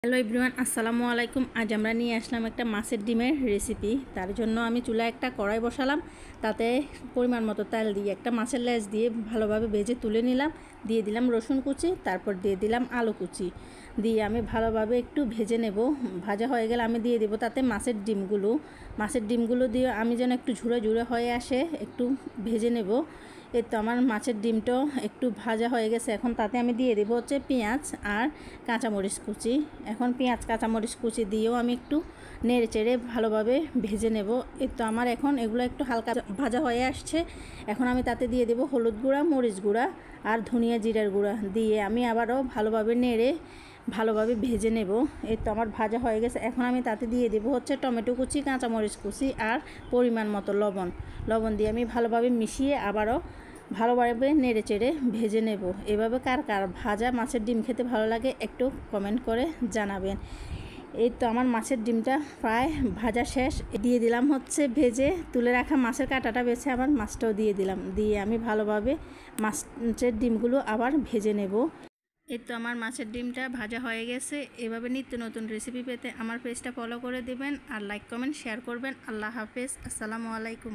Hello everyone, আসসালামু আলাইকুম। আজ আমরা নিয়ে আসলাম একটা মাছের ডিমের রেসিপি। তার জন্য আমি চুলায় একটা কড়াই বসালাম, তাতে পরিমাণ মতো তেল দিয়ে একটা মাছের লেজ দিয়ে ভালোভাবে ভেজে তুলে নিলাম। দিয়ে দিলাম রসুন কুচি, তারপর দিয়ে দিলাম আলু কুচি, দিয়ে আমি ভালোভাবে একটু ভেজে নেব। ভাজা হয়ে গেলে আমি দিয়ে দেবো তাতে মাছের ডিমগুলো দিয়ে আমি যেন একটু ঝুরে ঝুরে হয়ে আসে একটু ভেজে নেব। এই তো আমার মাছের ডিমটাও একটু ভাজা হয়ে গেছে। এখন তাতে আমি দিয়ে দেবো হচ্ছে পেঁয়াজ আর কাঁচামরিচ কুচি। এখন পেঁয়াজ কাঁচামরিচ কুচি দিয়েও আমি একটু নেড়ে চেড়ে ভালোভাবে ভেজে নেব। এই তো আমার এখন এগুলো একটু হালকা ভাজা হয়ে আসছে। এখন আমি তাতে দিয়ে দেবো হলুদ গুঁড়া, মরিচ গুঁড়া আর ধনিয়া জিরার গুঁড়া দিয়ে আমি আবারও ভালোভাবে নেড়ে ভালোভাবে ভেজে নেব। এই তো আমার ভাজা হয়ে গেছে। এখন আমি তাতে দিয়ে দেবো হচ্ছে টমেটো কুচি, কাঁচামরিচ কুচি আর পরিমাণ মতো লবণ দিয়ে আমি ভালোভাবে মিশিয়ে আবারও ভালোভাবে নেড়ে চেড়ে ভেজে নেব। এভাবে কার কার ভাজা মাছের ডিম খেতে ভালো লাগে একটু কমেন্ট করে জানাবেন। এই তো আমার মাছের ডিমটা প্রায় ভাজা শেষ। দিয়ে দিলাম হচ্ছে ভেজে তুলে রাখা মাছের কাঁটাটা বেছে আবার মাছটাও দিয়ে দিলাম। দিয়ে আমি ভালোভাবে মাছের ডিমগুলো আবার ভেজে নেব। এই তো আমার মাছের ডিমটা ভাজা হয়ে গেছে। এভাবে নিত্য নতুন রেসিপি পেতে আমার পেজটা ফলো করে দেবেন আর লাইক কমেন্ট শেয়ার করবেন। আল্লাহ হাফেজ, আসসালামু আলাইকুম।